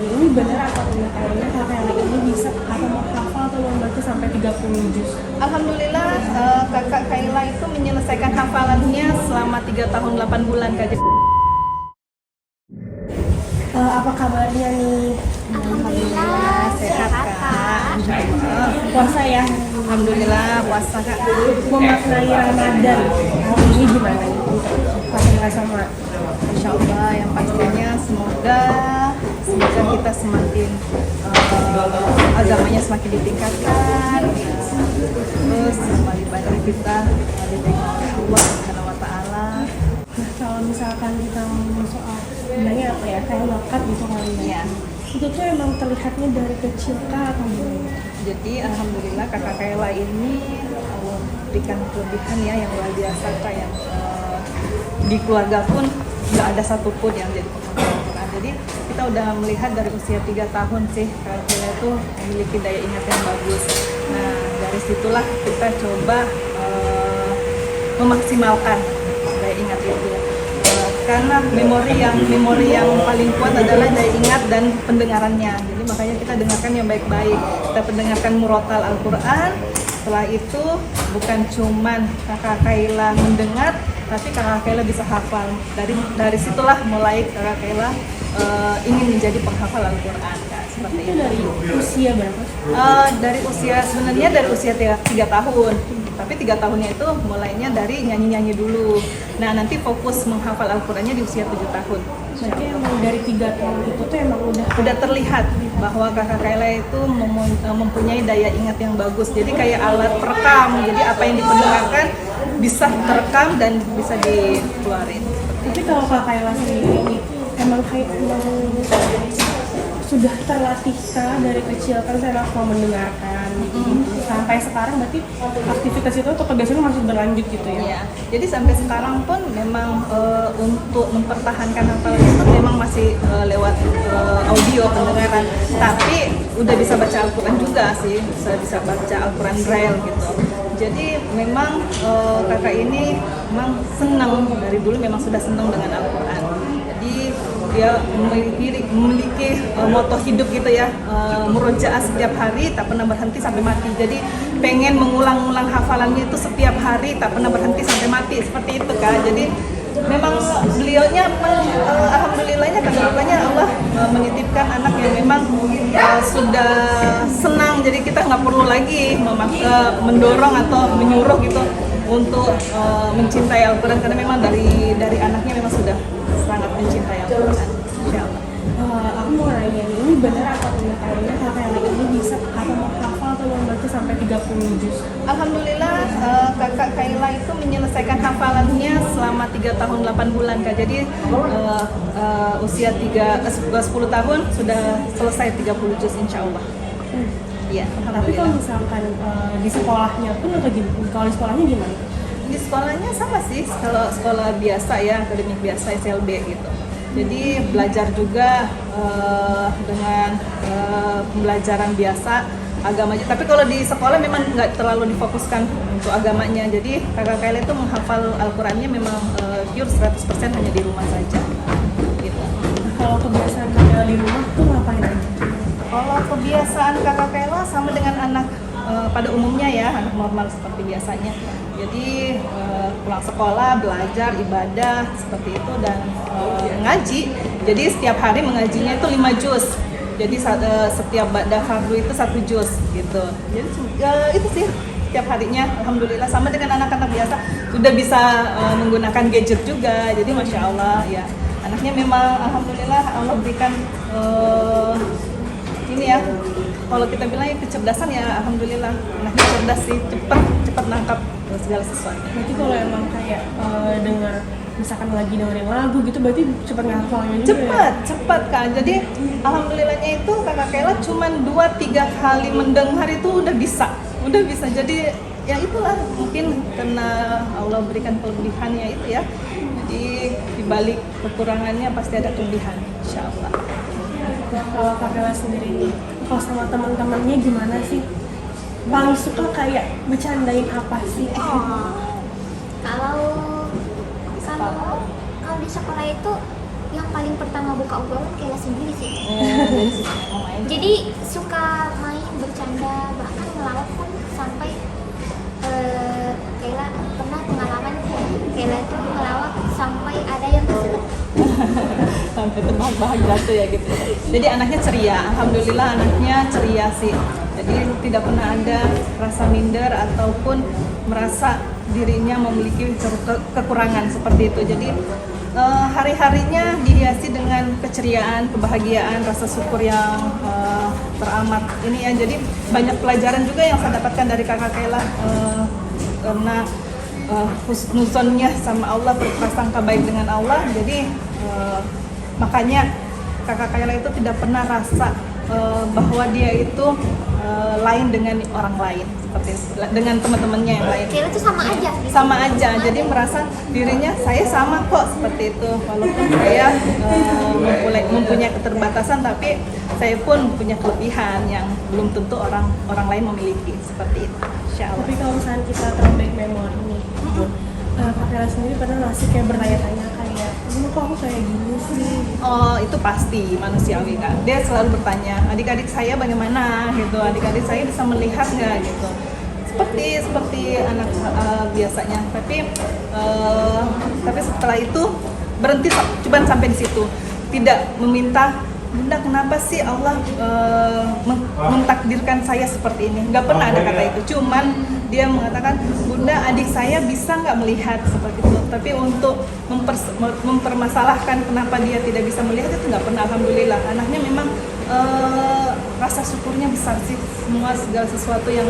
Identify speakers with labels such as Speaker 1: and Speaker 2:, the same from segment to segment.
Speaker 1: Ini benar atau enggak kayaknya kakak ini bisa atau mau hafal atau membaca sampai 30 juz?
Speaker 2: Alhamdulillah, kakak Kaila itu menyelesaikan hafalannya selama 3 tahun 8 bulan Kak.
Speaker 1: Apa kabarnya nih?
Speaker 2: Alhamdulillah sehat Kak.
Speaker 1: Puasa ya?
Speaker 2: Alhamdulillah puasa Kak.
Speaker 1: Memaknai Ramadan tahun ini gimana nih untuk Fatimah sama?
Speaker 2: Insya Allah yang pastinya semoga kita semakin agamanya semakin ditingkatkan, terus amal ibadah kita diterima oleh Allah Subhanahu wa Ta'ala.
Speaker 1: Nah, kalau misalkan kita ngomong soal bilangnya apa ya, kayak bakat gitu kali ya. Itu tuh emang terlihatnya dari kecil kah atau gimana?
Speaker 2: Jadi alhamdulillah kakak Kaila ini Allah berikan kelebihan ya yang luar biasa Kak, yang di keluarga pun nggak ada satupun yang jadi penghafal Al-Quran. Jadi kita udah melihat dari usia 3 tahun sih kakak Kaila itu memiliki daya ingat yang bagus. Nah dari situlah kita coba memaksimalkan daya ingat itu. Karena memori yang paling kuat adalah daya ingat dan pendengarannya. Jadi makanya kita dengarkan yang baik-baik. Kita pendengarkan murotal Al-Quran. Setelah itu bukan cuman kakak Kaila mendengar, tapi kakak Kaila bisa hafal. Dari situlah mulai kakak Kaila ingin menjadi penghafal Al-Quran. Seperti
Speaker 1: Itu dari usia berapa?
Speaker 2: Sebenarnya dari usia 3 tahun. Tapi 3 tahunnya itu mulainya dari nyanyi-nyanyi dulu. Nah nanti fokus menghafal Al-Qurannya di usia 7 tahun.
Speaker 1: Berarti emang dari 3 tahun itu tuh emang
Speaker 2: udah terlihat bahwa kakak Kaila itu mempunyai daya ingat yang bagus. Jadi kayak alat perekam. Jadi apa yang dipendengarkan bisa terekam dan bisa dikeluarin.
Speaker 1: Tapi kalau kakak Kaila sendiri ini emang sudah terlatih kah dari kecil kan saya mau mendengarkan gitu. Sampai sekarang berarti aktivitas itu atau kebiasaan masih berlanjut gitu ya?
Speaker 2: Iya. Jadi sampai sekarang pun memang untuk mempertahankan hafalan itu memang masih lewat audio pendengaran. Tapi udah bisa baca Al-Quran juga sih, bisa baca Al-Quran Braille gitu. Jadi memang kakak ini memang senang dari dulu, memang sudah senang dengan Al-Quran. Jadi dia memiliki moto hidup gitu ya, murojaah setiap hari tak pernah berhenti sampai mati. Jadi pengen mengulang-ulang hafalannya itu setiap hari tak pernah berhenti sampai mati, seperti itu Kak. Jadi memang beliaunya alhamdulillahnya kaderulahnya Allah menitipkan anak yang memang sudah senang. Jadi kita nggak perlu lagi mendorong atau menyuruh gitu untuk mencintai Al-Quran, karena memang dari anaknya memang sudah sangat mencintai Al-Quran. Insyaallah.
Speaker 1: Aku mau nanya ini benar atau enggak kayaknya kakak ini bisa atau mau hafal atau membaca sampai 30 juz?
Speaker 2: Alhamdulillah kakak Kaila itu menyelesaikan hafalannya selama 3 tahun 8 bulan Kak. Jadi usia 10 tahun sudah selesai 30 juz insyaallah. Iya,
Speaker 1: Tapi kalau misalkan di sekolahnya pun atau gimana? Kalau di sekolahnya gimana?
Speaker 2: Di sekolahnya sama sih, kalau sekolah biasa ya, akademik biasa SLB gitu. Jadi belajar juga dengan pembelajaran biasa agama aja. Tapi kalau di sekolah memang nggak terlalu difokuskan untuk agamanya. Jadi kakak Kaila itu menghafal Al-Qurannya memang pure 100% hanya di rumah saja. Gitu.
Speaker 1: Kalau kebiasaan kakak di rumah tuh ngapain aja?
Speaker 2: Kalau kebiasaan kakak Kaila sama dengan anak pada umumnya ya, anak normal seperti biasanya. Jadi pulang sekolah, belajar, ibadah seperti itu, dan ngaji. Jadi setiap hari mengajinya itu 5 juz. Jadi setiap ba'da fardu itu 1 juz gitu. Jadi itu sih setiap harinya. Alhamdulillah sama dengan anak-anak biasa, sudah bisa menggunakan gadget juga. Jadi masya Allah ya, anaknya memang alhamdulillah Allah berikan ini ya, kalau kita bilang ya kecerdasan ya, alhamdulillah anaknya cerdas sih, cepat nangkap segala sesuatu.
Speaker 1: Berarti kalau emang kayak dengar misalkan lagi dengerin lagu gitu berarti cepat ngafalnya juga.
Speaker 2: Cepat kan. Jadi alhamdulillahnya itu kakak Kaila cuma 2-3 kali mendengar itu udah bisa. Jadi ya itulah mungkin karena Allah berikan kelebihannya itu ya. Jadi dibalik kekurangannya pasti ada kelebihan, insyaallah.
Speaker 1: Nah, kalau kakak Kaila sendiri kalau sama teman-temannya gimana sih? Paling suka kayak bercandain apa sih?
Speaker 3: Kalau di sekolah itu yang paling pertama buka obrolan Kayla sendiri sih.
Speaker 2: Dari situ mau main.
Speaker 3: Jadi suka main bercanda, bahkan ngelawak pun sampai Kayla pernah pengalaman Kayla itu ngelawak sampai ada yang keselak.
Speaker 2: Sampai terbahak-bahak jatuh ya gitu. Jadi anaknya ceria, alhamdulillah anaknya ceria sih. Jadi tidak pernah ada rasa minder ataupun merasa dirinya memiliki kekurangan seperti itu. Jadi hari-harinya dihiasi dengan keceriaan, kebahagiaan, rasa syukur yang teramat ini ya. Jadi banyak pelajaran juga yang saya dapatkan dari kakak Kayla karena husnuzonnya sama Allah, berprasangka baik dengan Allah. Jadi makanya kakak Kayla itu tidak pernah rasa bahwa dia itu lain dengan orang lain, seperti dengan teman-temannya yang lain.
Speaker 3: Kayla tuh sama aja gitu.
Speaker 2: Sama aja, jadi merasa dirinya saya sama kok seperti itu. Walaupun saya mempunyai keterbatasan, tapi saya pun punya kelebihan yang belum tentu orang lain memiliki, seperti itu. Insya Allah.
Speaker 1: Tapi kalau misalnya kita throwback memory nih, Kak Kayla sendiri pernah nggak sih kayak bertanya-tanya kayak, kok aku kayak gini sih?
Speaker 2: Oh, itu pasti manusiawi Kak. Dia selalu bertanya, adik-adik saya bagaimana gitu, adik-adik saya bisa melihat nggak gitu. Seperti anak biasanya. Tapi setelah itu berhenti, cuman sampai di situ. Tidak meminta, Bunda kenapa sih Allah mentakdirkan saya seperti ini? Nggak pernah ada kata itu. Cuman dia mengatakan, Bunda adik saya bisa nggak melihat seperti itu. Tapi untuk mempermasalahkan kenapa dia tidak bisa melihat itu nggak pernah. Alhamdulillah anaknya memang rasa syukurnya besar sih. Semua segala sesuatu yang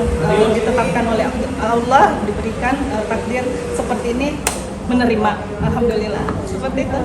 Speaker 2: ditetapkan oleh Allah, diberikan takdir seperti ini, menerima. Alhamdulillah seperti itu.